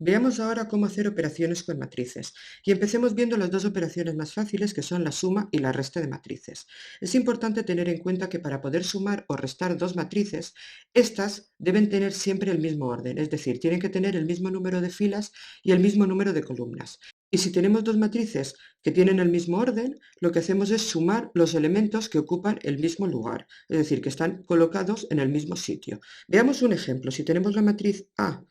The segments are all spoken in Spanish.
Veamos ahora cómo hacer operaciones con matrices y empecemos viendo las dos operaciones más fáciles que son la suma y la resta de matrices. Es importante tener en cuenta que para poder sumar o restar dos matrices, estas deben tener siempre el mismo orden, es decir, tienen que tener el mismo número de filas y el mismo número de columnas. Y si tenemos dos matrices que tienen el mismo orden, lo que hacemos es sumar los elementos que ocupan el mismo lugar, es decir, que están colocados en el mismo sitio. Veamos un ejemplo. Si tenemos la matriz A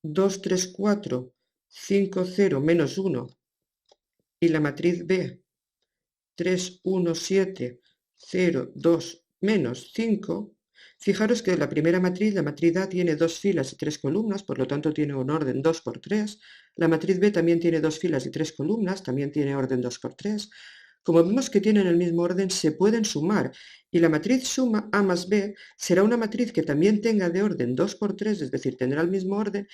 2, 3, 4, 5, 0, menos 1 y la matriz B 3, 1, 7, 0, 2, menos 5, fijaros que la primera matriz, la matriz A, tiene dos filas y tres columnas, por lo tanto tiene un orden 2 por 3. La matriz B también tiene dos filas y tres columnas, también tiene orden 2 por 3. Como vemos que tienen el mismo orden, se pueden sumar y la matriz suma A más B será una matriz que también tenga de orden 2 por 3, es decir, tendrá el mismo orden,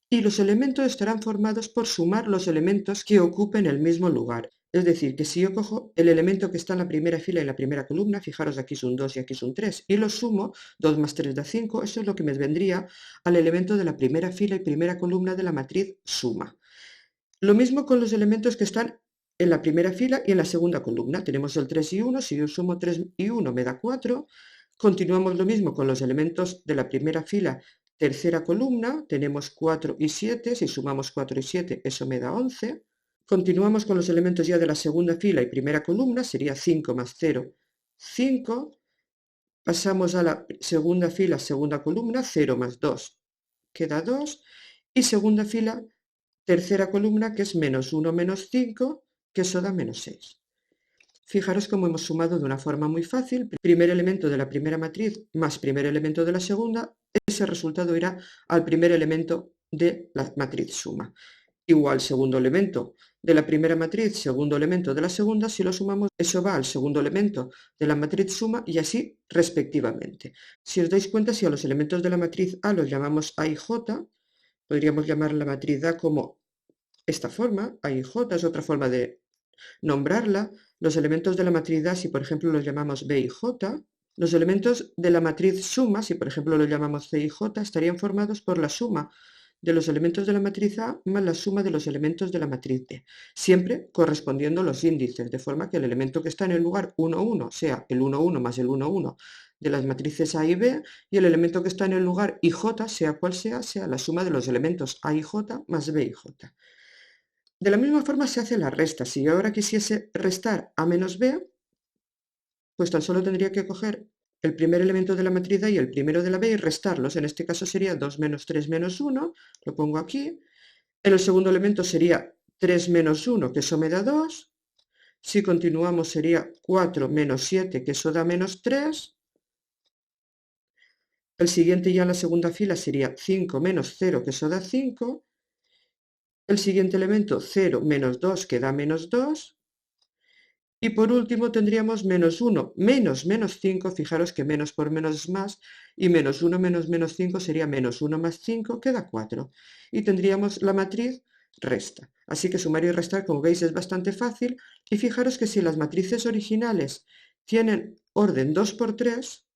y los elementos estarán formados por sumar los elementos que ocupen el mismo lugar. Es decir, que si yo cojo el elemento que está en la primera fila y la primera columna, fijaros aquí es un 2 y aquí es un 3, y lo sumo, 2 más 3 da 5, eso es lo que me vendría al elemento de la primera fila y primera columna de la matriz suma. Lo mismo con los elementos que están en la primera fila y en la segunda columna. Tenemos el 3 y 1, si yo sumo 3 y 1 me da 4. Continuamos lo mismo con los elementos de la primera fila, tercera columna, tenemos 4 y 7, si sumamos 4 y 7 eso me da 11. Continuamos con los elementos ya de la segunda fila y primera columna, sería 5 más 0, 5. Pasamos a la segunda fila, segunda columna, 0 más 2 queda 2. Y segunda fila, tercera columna, que es menos 1 menos 5, que eso da menos 6. Fijaros cómo hemos sumado de una forma muy fácil. Primer elemento de la primera matriz más primer elemento de la segunda, ese resultado irá al primer elemento de la matriz suma. Igual segundo elemento de la primera matriz, segundo elemento de la segunda, si lo sumamos, eso va al segundo elemento de la matriz suma y así respectivamente. Si os dais cuenta, si a los elementos de la matriz A los llamamos A y J, podríamos llamar la matriz A como esta forma, A y J es otra forma de nombrarla. Los elementos de la matriz A, si por ejemplo los llamamos B y J, los elementos de la matriz suma, si por ejemplo los llamamos C y J, estarían formados por la suma de los elementos de la matriz A más la suma de los elementos de la matriz D, siempre correspondiendo los índices, de forma que el elemento que está en el lugar 1, 1 sea el 1, 1 más el 1, 1 de las matrices A y B, y el elemento que está en el lugar IJ, sea cual sea, sea la suma de los elementos A y J más B y J. De la misma forma se hace la resta. Si yo ahora quisiese restar A menos B, pues tan solo tendría que coger el primer elemento de la matriz A y el primero de la B y restarlos. En este caso sería 2 menos 3 menos 1, lo pongo aquí. En el segundo elemento sería 3 menos 1, que eso me da 2. Si continuamos sería 4 menos 7, que eso da menos 3. El siguiente ya en la segunda fila sería 5 menos 0, que eso da 5. El siguiente elemento 0 menos 2, que da menos 2. Y por último tendríamos menos 1 menos menos 5, fijaros que menos por menos es más, y menos 1 menos menos 5 sería menos 1 más 5, que da 4. Y tendríamos la matriz resta. Así que sumar y restar, como veis, es bastante fácil. Y fijaros que si las matrices originales tienen orden 2 por 3,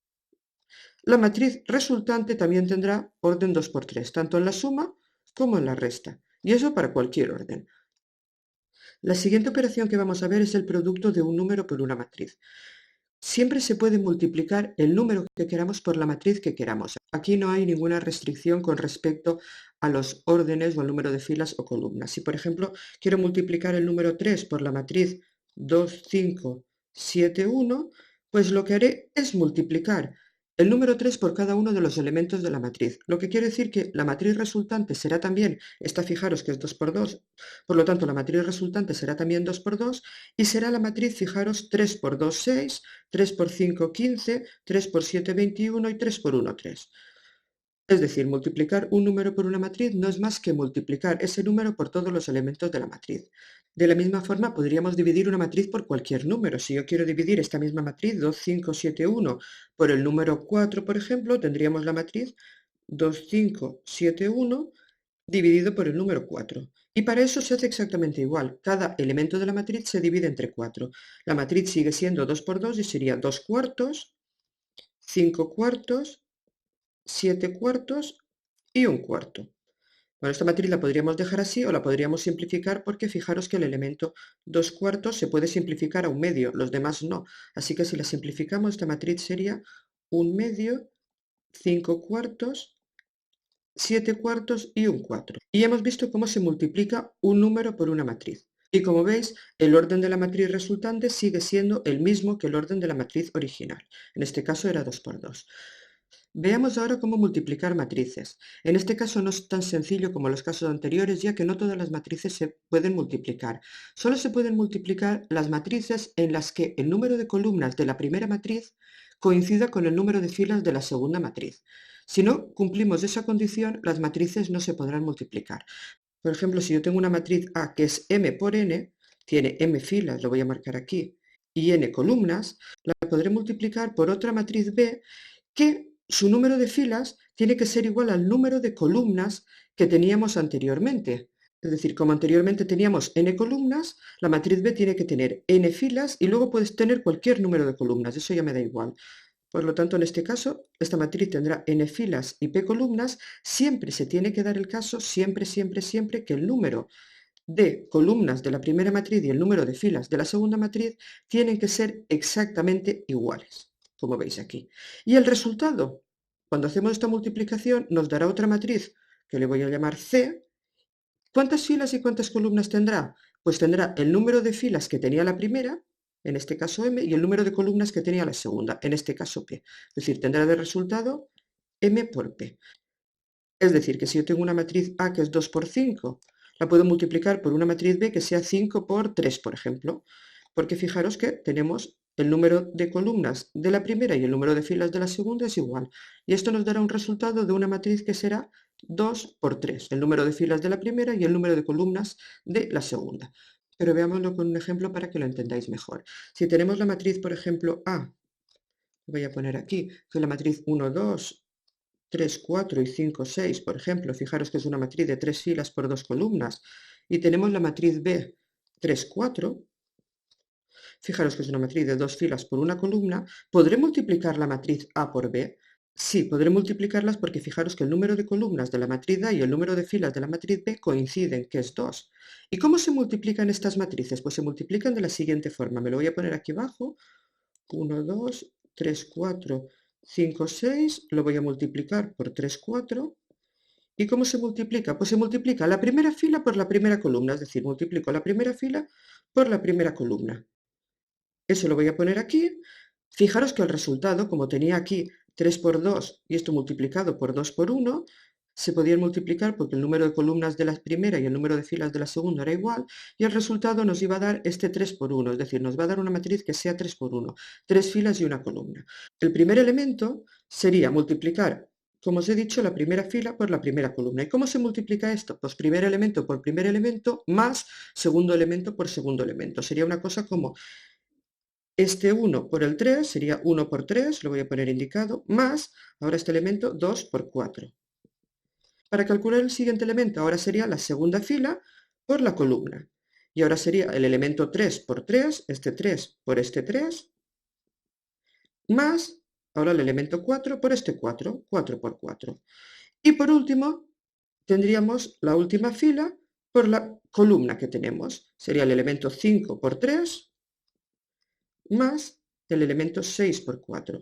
la matriz resultante también tendrá orden 2 por 3, tanto en la suma como en la resta. Y eso para cualquier orden. La siguiente operación que vamos a ver es el producto de un número por una matriz. Siempre se puede multiplicar el número que queramos por la matriz que queramos. Aquí no hay ninguna restricción con respecto a los órdenes o al número de filas o columnas. Si, por ejemplo, quiero multiplicar el número 3 por la matriz 2, 5, 7, 1, pues lo que haré es multiplicar el número 3 por cada uno de los elementos de la matriz. Lo que quiere decir que la matriz resultante será también, esta fijaros que es 2 por 2, por lo tanto la matriz resultante será también 2 por 2 y será la matriz, fijaros, 3 por 2, 6, 3 por 5, 15, 3 por 7, 21 y 3 por 1, 3. Es decir, multiplicar un número por una matriz no es más que multiplicar ese número por todos los elementos de la matriz. De la misma forma, podríamos dividir una matriz por cualquier número. Si yo quiero dividir esta misma matriz, 2, 5, 7, 1, por el número 4, por ejemplo, tendríamos la matriz 2, 5, 7, 1, dividido por el número 4. Y para eso se hace exactamente igual. Cada elemento de la matriz se divide entre 4. La matriz sigue siendo 2 por 2 y sería 2 cuartos, 5 cuartos, 7 cuartos y 1 cuarto. Bueno, esta matriz la podríamos dejar así o la podríamos simplificar porque fijaros que el elemento 2 cuartos se puede simplificar a un medio, los demás no. Así que si la simplificamos, esta matriz sería un medio, 5 cuartos, 7 cuartos y un 4. Y hemos visto cómo se multiplica un número por una matriz. Y como veis, el orden de la matriz resultante sigue siendo el mismo que el orden de la matriz original. En este caso era 2 por 2. Veamos ahora cómo multiplicar matrices. En este caso no es tan sencillo como los casos anteriores, ya que no todas las matrices se pueden multiplicar. Solo se pueden multiplicar las matrices en las que el número de columnas de la primera matriz coincida con el número de filas de la segunda matriz. Si no cumplimos esa condición, las matrices no se podrán multiplicar. Por ejemplo, si yo tengo una matriz A que es m por n, tiene m filas, lo voy a marcar aquí, y n columnas, la podré multiplicar por otra matriz B que su número de filas tiene que ser igual al número de columnas que teníamos anteriormente. Es decir, como anteriormente teníamos n columnas, la matriz B tiene que tener n filas y luego puedes tener cualquier número de columnas, eso ya me da igual. Por lo tanto, en este caso, esta matriz tendrá n filas y p columnas. Siempre se tiene que dar el caso, siempre, siempre, siempre, que el número de columnas de la primera matriz y el número de filas de la segunda matriz tienen que ser exactamente iguales, como veis aquí. Y el resultado, cuando hacemos esta multiplicación, nos dará otra matriz que le voy a llamar C. ¿Cuántas filas y cuántas columnas tendrá? Pues tendrá el número de filas que tenía la primera, en este caso m, y el número de columnas que tenía la segunda, en este caso p. Es decir, tendrá de resultado m por p. Es decir, que si yo tengo una matriz A que es 2 por 5, la puedo multiplicar por una matriz B que sea 5 por 3, por ejemplo, porque fijaros que tenemos el número de columnas de la primera y el número de filas de la segunda es igual. Y esto nos dará un resultado de una matriz que será 2 por 3, el número de filas de la primera y el número de columnas de la segunda. Pero veámoslo con un ejemplo para que lo entendáis mejor. Si tenemos la matriz, por ejemplo, A, voy a poner aquí, que es la matriz 1, 2, 3, 4 y 5, 6, por ejemplo, fijaros que es una matriz de 3 filas por 2 columnas, y tenemos la matriz B, 3, 4, fijaros que es una matriz de 2 filas por una columna, ¿podré multiplicar la matriz A por B? Sí, podré multiplicarlas porque fijaros que el número de columnas de la matriz A y el número de filas de la matriz B coinciden, que es 2. ¿Y cómo se multiplican estas matrices? Pues se multiplican de la siguiente forma, me lo voy a poner aquí abajo, 1, 2, 3, 4, 5, 6, lo voy a multiplicar por 3, 4. ¿Y cómo se multiplica? Pues se multiplica la primera fila por la primera columna, es decir, multiplico la primera fila por la primera columna. Eso lo voy a poner aquí. Fijaros que el resultado, como tenía aquí 3 por 2 y esto multiplicado por 2 por 1, se podían multiplicar porque el número de columnas de la primera y el número de filas de la segunda era igual, y el resultado nos iba a dar este 3 por 1, es decir, nos va a dar una matriz que sea 3 por 1, 3 filas y una columna. El primer elemento sería multiplicar, como os he dicho, la primera fila por la primera columna. ¿Y cómo se multiplica esto? Pues primer elemento por primer elemento más segundo elemento por segundo elemento. Sería una cosa como este 1 por el 3, sería 1 por 3, lo voy a poner indicado, más, ahora este elemento, 2 por 4. Para calcular el siguiente elemento, ahora sería la segunda fila por la columna. Y ahora sería el elemento 3 por 3, este 3 por este 3, más, ahora el elemento 4 por este 4, 4 por 4. Y por último, tendríamos la última fila por la columna que tenemos. Sería el elemento 5 por 3, más el elemento 6 por 4.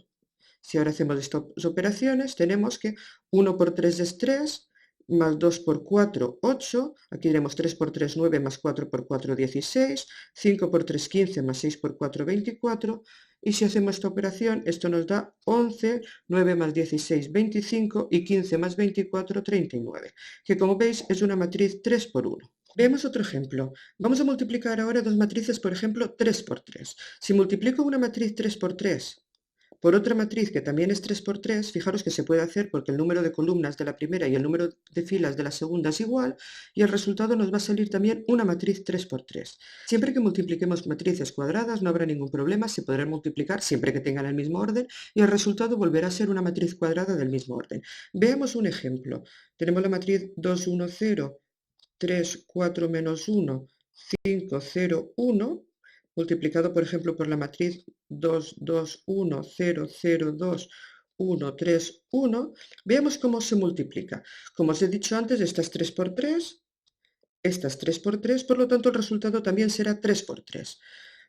Si ahora hacemos estas operaciones, tenemos que 1 por 3 es 3, más 2 por 4, 8, aquí tenemos 3 por 3, 9, más 4 por 4, 16, 5 por 3, 15, más 6 por 4, 24, y si hacemos esta operación, esto nos da 11, 9 más 16, 25, y 15 más 24, 39, que como veis es una matriz 3 por 1. Veamos otro ejemplo. Vamos a multiplicar ahora dos matrices, por ejemplo, 3 por 3. Si multiplico una matriz 3 por 3 por otra matriz que también es 3 por 3, fijaros que se puede hacer porque el número de columnas de la primera y el número de filas de la segunda es igual, y el resultado nos va a salir también una matriz 3 por 3. Siempre que multipliquemos matrices cuadradas no habrá ningún problema, se podrán multiplicar siempre que tengan el mismo orden, y el resultado volverá a ser una matriz cuadrada del mismo orden. Veamos un ejemplo. Tenemos la matriz 2, 1, 0, 3, 4, menos 1, 5, 0, 1, multiplicado, por ejemplo, por la matriz 2, 2, 1, 0, 0, 2, 1, 3, 1. Veamos cómo se multiplica. Como os he dicho antes, estas 3 por 3, estas 3 por 3, por lo tanto el resultado también será 3 por 3.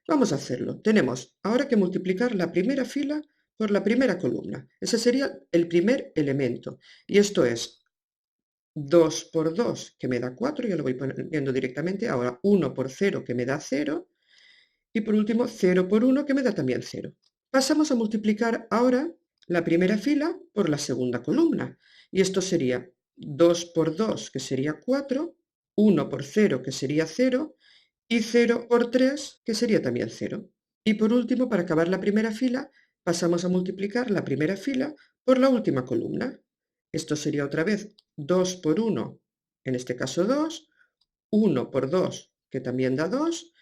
Vamos a hacerlo. Tenemos ahora que multiplicar la primera fila por la primera columna. Ese sería el primer elemento. Y esto es 2 por 2, que me da 4, ya lo voy poniendo directamente. Ahora 1 por 0, que me da 0. Y por último 0 por 1, que me da también 0. Pasamos a multiplicar ahora la primera fila por la segunda columna. Y esto sería 2 por 2, que sería 4, 1 por 0, que sería 0, y 0 por 3, que sería también 0. Y por último, para acabar la primera fila, pasamos a multiplicar la primera fila por la última columna. Esto sería otra vez 2 por 1, en este caso 2, 1 por 2, que también da 2,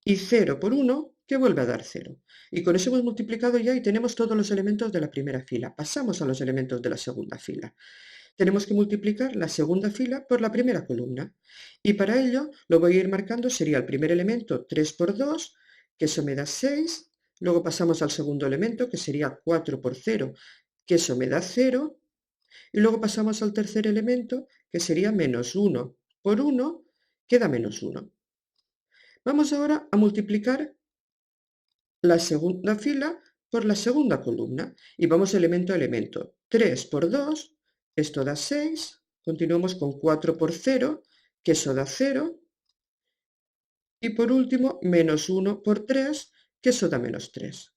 y 0 por 1, que vuelve a dar 0. Y con eso hemos multiplicado ya y tenemos todos los elementos de la primera fila. Pasamos a los elementos de la segunda fila. Tenemos que multiplicar la segunda fila por la primera columna. Y para ello lo voy a ir marcando, sería el primer elemento 3 por 2, que eso me da 6. Luego pasamos al segundo elemento, que sería 4 por 0, que eso me da 0. Y luego pasamos al tercer elemento, que sería menos 1 por 1, que da menos 1. Vamos ahora a multiplicar la segunda fila por la segunda columna y vamos elemento a elemento. 3 por 2, esto da 6, continuamos con 4 por 0, que eso da 0, y por último menos 1 por 3, que eso da menos 3.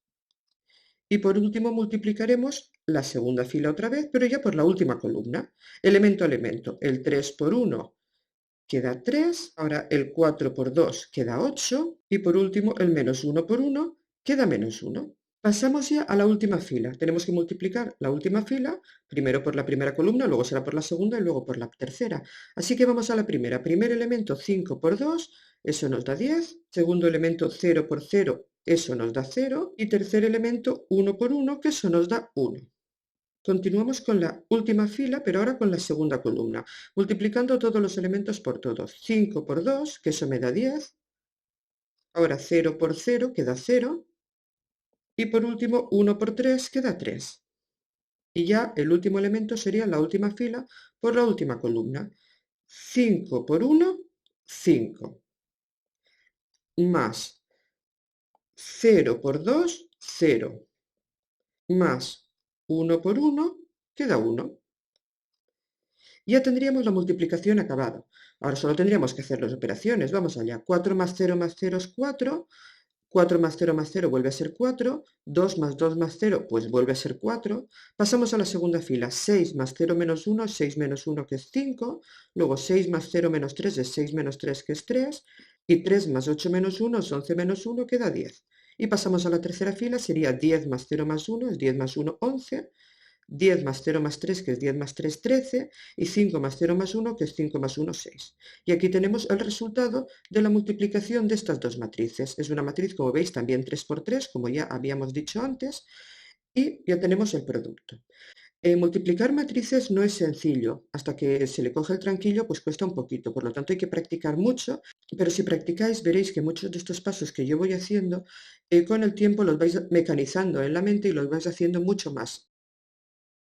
Y por último multiplicaremos la segunda fila otra vez, pero ya por la última columna, elemento a elemento. El 3 por 1 queda 3, ahora el 4 por 2 queda 8, y por último el menos 1 por 1 queda menos 1. Pasamos ya a la última fila. Tenemos que multiplicar la última fila, primero por la primera columna, luego será por la segunda y luego por la tercera. Así que vamos a la primera. Primer elemento 5 por 2, eso nos da 10. Segundo elemento 0 por 0, eso nos da 0. Y tercer elemento 1 por 1, que eso nos da 1. Continuamos con la última fila, pero ahora con la segunda columna, multiplicando todos los elementos por todos. 5 por 2, que eso me da 10. Ahora 0 por 0, que da 0. Y por último, 1 por 3, que da 3. Y ya el último elemento sería la última fila por la última columna. 5 por 1, 5. Más 0 por 2, 0. Más 1 por 1, queda 1. Ya tendríamos la multiplicación acabada. Ahora solo tendríamos que hacer las operaciones. Vamos allá. 4 más 0 más 0 es 4. 4 más 0 vuelve a ser 4. 2 más 2 más 0 pues vuelve a ser 4. Pasamos a la segunda fila. 6 más 0 menos 1 es 6 menos 1, que es 5. Luego 6 más 0 menos 3 es 6 menos 3, que es 3. Y 3 más 8 menos 1 es 11 menos 1, que da 10. Y pasamos a la tercera fila. Sería 10 más 0 más 1 es 10 más 1, 11. 10 más 0 más 3, que es 10 más 3, 13, y 5 más 0 más 1, que es 5 más 1, 6. Y aquí tenemos el resultado de la multiplicación de estas dos matrices. Es una matriz, como veis, también 3 por 3, como ya habíamos dicho antes, y ya tenemos el producto. Multiplicar matrices no es sencillo, hasta que se le coge el tranquillo pues cuesta un poquito, por lo tanto hay que practicar mucho, pero si practicáis veréis que muchos de estos pasos que yo voy haciendo con el tiempo los vais mecanizando en la mente y los vais haciendo mucho más